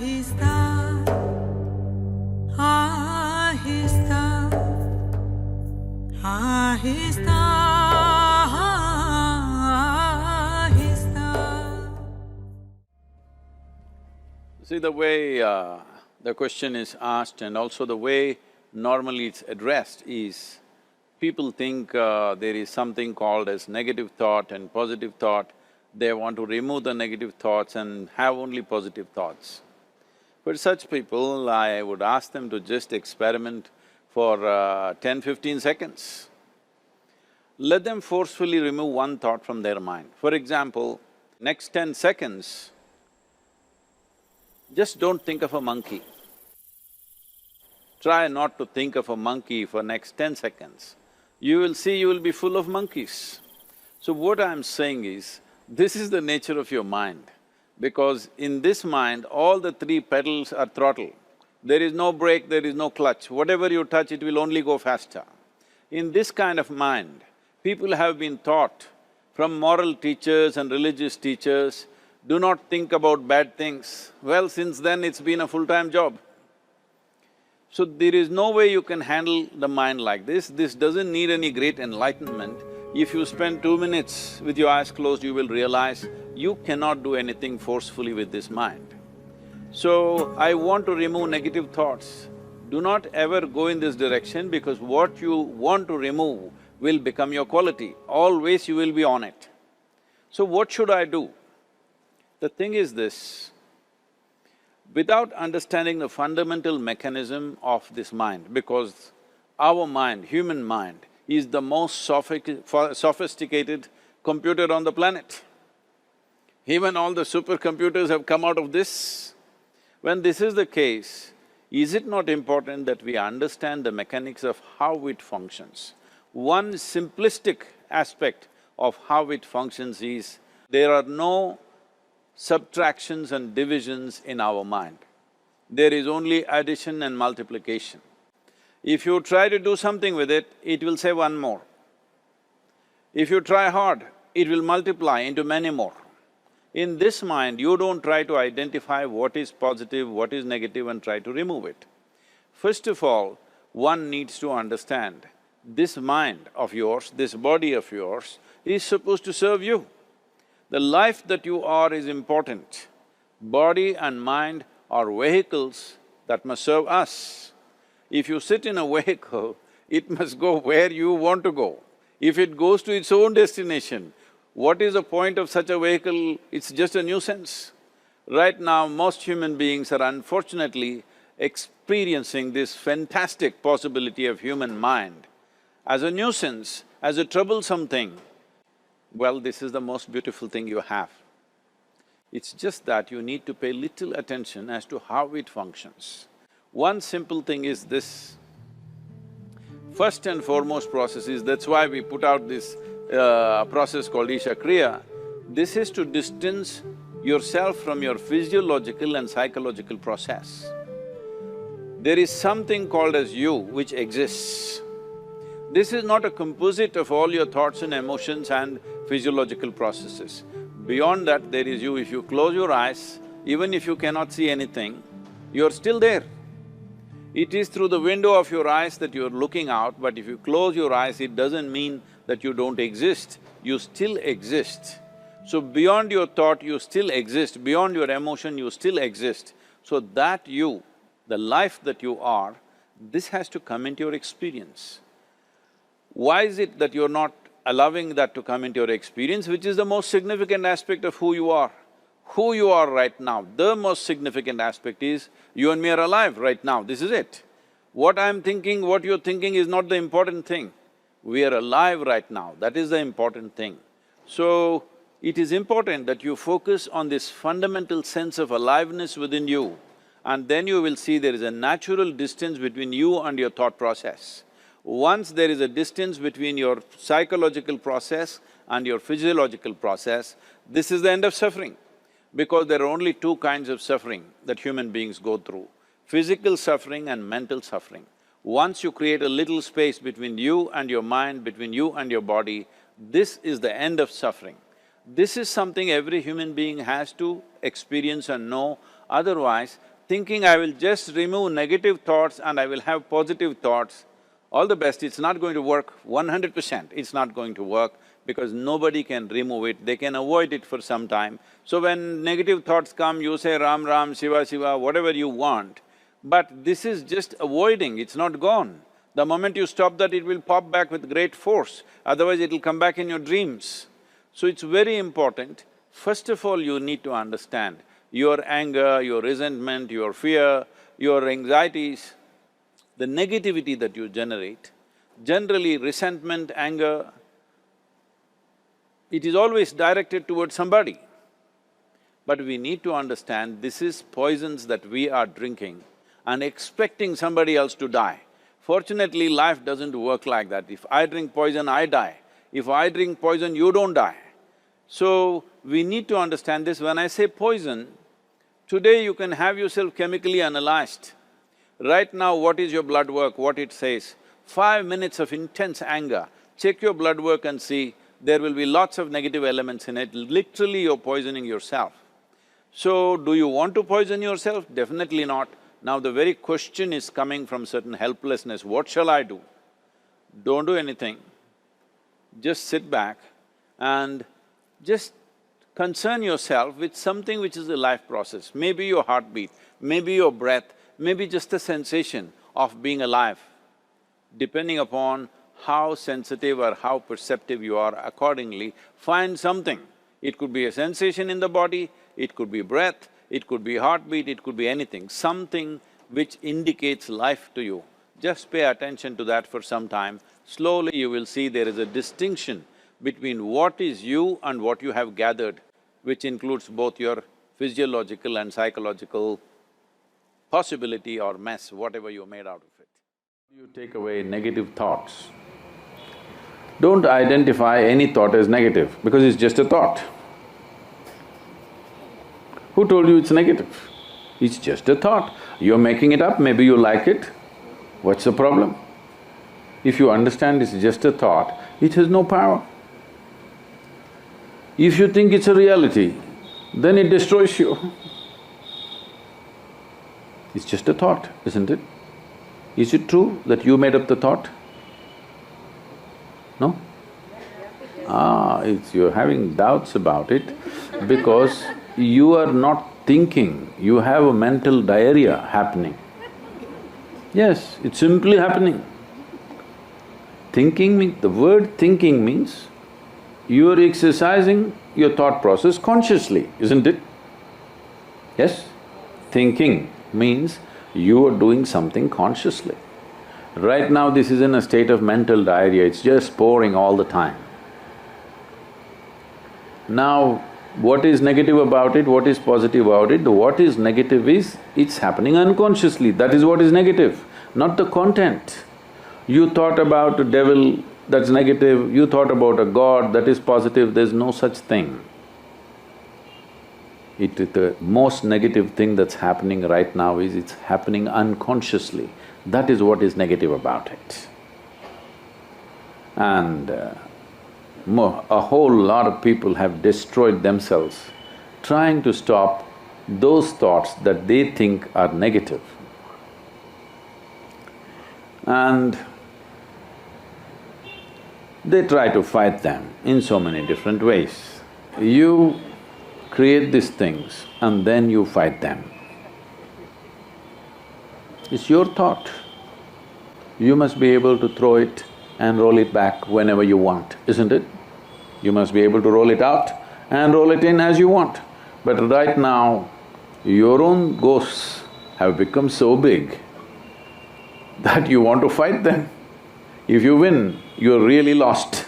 Ahista, ahista, ahista, ahista. See, the way the question is asked and also the way normally it's addressed is, people think there is something called as negative thought and positive thought. They want to remove the negative thoughts and have only positive thoughts. For such people, I would ask them to just experiment for 10-15 seconds. Let them forcefully remove one thought from their mind. For example, next 10 seconds, just don't think of a monkey. Try not to think of a monkey for next 10 seconds. You will see you will be full of monkeys. So what I'm saying is, this is the nature of your mind, because in this mind, all the three pedals are throttle. There is no brake, there is no clutch. Whatever you touch, it will only go faster. In this kind of mind, people have been taught from moral teachers and religious teachers, do not think about bad things. Well, since then it's been a full-time job. So there is no way you can handle the mind like this. This doesn't need any great enlightenment. If you spend 2 minutes with your eyes closed, you will realize you cannot do anything forcefully with this mind. So, I want to remove negative thoughts. Do not ever go in this direction, because what you want to remove will become your quality. Always you will be on it. So what should I do? The thing is this, without understanding the fundamental mechanism of this mind, because our mind, human mind, is the most sophisticated computer on the planet. Even all the supercomputers have come out of this. When this is the case, is it not important that we understand the mechanics of how it functions? One simplistic aspect of how it functions is, there are no subtractions and divisions in our mind. There is only addition and multiplication. If you try to do something with it, it will say one more. If you try hard, it will multiply into many more. In this mind, you don't try to identify what is positive, what is negative and try to remove it. First of all, one needs to understand, this mind of yours, this body of yours is supposed to serve you. The life that you are is important. Body and mind are vehicles that must serve us. If you sit in a vehicle, it must go where you want to go. If it goes to its own destination, what is the point of such a vehicle? It's just a nuisance. Right now, most human beings are unfortunately experiencing this fantastic possibility of human mind as a nuisance, as a troublesome thing. Well, this is the most beautiful thing you have. It's just that you need to pay little attention as to how it functions. One simple thing is this. First and foremost process is, that's why we put out this process called Isha Kriya. This is to distance yourself from your physiological and psychological process. There is something called as you which exists. This is not a composite of all your thoughts and emotions and physiological processes. Beyond that, there is you. If you close your eyes, even if you cannot see anything, you're still there. It is through the window of your eyes that you're looking out, but if you close your eyes, it doesn't mean that you don't exist, you still exist. So beyond your thought, you still exist, beyond your emotion, you still exist. So that you, the life that you are, this has to come into your experience. Why is it that you're not allowing that to come into your experience, which is the most significant aspect of who you are? Who you are right now, the most significant aspect is, you and me are alive right now, this is it. What I'm thinking, what you're thinking is not the important thing. We are alive right now, that is the important thing. So, it is important that you focus on this fundamental sense of aliveness within you, and then you will see there is a natural distance between you and your thought process. Once there is a distance between your psychological process and your physiological process, this is the end of suffering. Because there are only two kinds of suffering that human beings go through, physical suffering and mental suffering. Once you create a little space between you and your mind, between you and your body, this is the end of suffering. This is something every human being has to experience and know, otherwise thinking I will just remove negative thoughts and I will have positive thoughts, all the best, it's not going to work 100%, it's not going to work because nobody can remove it, they can avoid it for some time. So when negative thoughts come, you say Ram Ram, Shiva Shiva, whatever you want, but this is just avoiding, it's not gone. The moment you stop that, it will pop back with great force, otherwise it'll come back in your dreams. So it's very important, first of all you need to understand your anger, your resentment, your fear, your anxieties, the negativity that you generate. Generally resentment, anger, it is always directed towards somebody. But we need to understand this is poisons that we are drinking and expecting somebody else to die. Fortunately, life doesn't work like that. If I drink poison, I die. If I drink poison, you don't die. So, we need to understand this. When I say poison, today you can have yourself chemically analyzed. Right now, what is your blood work, what it says? 5 minutes of intense anger, check your blood work and see, there will be lots of negative elements in it, literally you're poisoning yourself. So, do you want to poison yourself? Definitely not. Now the very question is coming from certain helplessness, what shall I do? Don't do anything, just sit back and just concern yourself with something which is a life process. Maybe your heartbeat, maybe your breath, maybe just a sensation of being alive. Depending upon how sensitive or how perceptive you are, accordingly, find something. It could be a sensation in the body, it could be breath, it could be heartbeat, it could be anything, something which indicates life to you. Just pay attention to that for some time. Slowly you will see there is a distinction between what is you and what you have gathered, which includes both your physiological and psychological possibility or mess, whatever you made out of it. You take away negative thoughts. Don't identify any thought as negative because it's just a thought. Who told you it's negative? It's just a thought. You're making it up, maybe you like it. What's the problem? If you understand it's just a thought, it has no power. If you think it's a reality, then it destroys you. It's just a thought, isn't it? Is it true that you made up the thought? No? You're having doubts about it because you are not thinking, you have a mental diarrhea happening. Yes, it's simply happening. The word thinking means you are exercising your thought process consciously, isn't it? Yes? Thinking means you are doing something consciously. Right now this is in a state of mental diarrhea, it's just pouring all the time. Now, what is negative about it, what is positive about it? What is negative is, it's happening unconsciously, that is what is negative, not the content. You thought about a devil, that's negative, you thought about a god, that is positive, there's no such thing. The most negative thing that's happening right now is it's happening unconsciously. That is what is negative about it. And a whole lot of people have destroyed themselves trying to stop those thoughts that they think are negative. And they try to fight them in so many different ways. You create these things and then you fight them. It's your thought. You must be able to throw it and roll it back whenever you want, isn't it? You must be able to roll it out and roll it in as you want. But right now, your own ghosts have become so big that you want to fight them. If you win, you're really lost.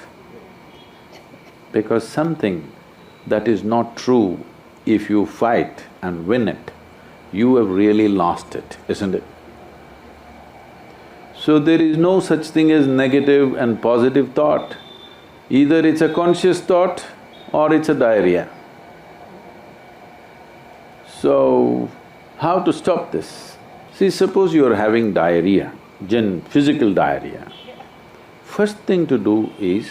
Because something that is not true, if you fight and win it, you have really lost it, isn't it? So there is no such thing as negative and positive thought. Either it's a conscious thought or it's a diarrhea. So, how to stop this? See, suppose you are having diarrhea, physical diarrhea. First thing to do is,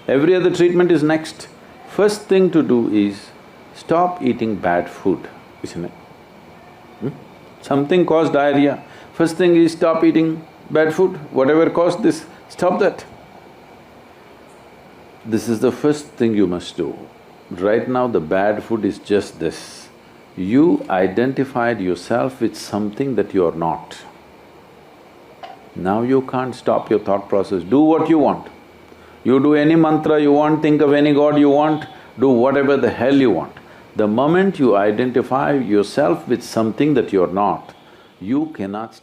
every other treatment is next. First thing to do is, stop eating bad food, isn't it? Something caused diarrhea. First thing is stop eating bad food, whatever caused this, stop that. This is the first thing you must do. Right now the bad food is just this. You identified yourself with something that you are not. Now you can't stop your thought process, do what you want. You do any mantra you want, think of any god you want, do whatever the hell you want. The moment you identify yourself with something that you're not, you cannot stop.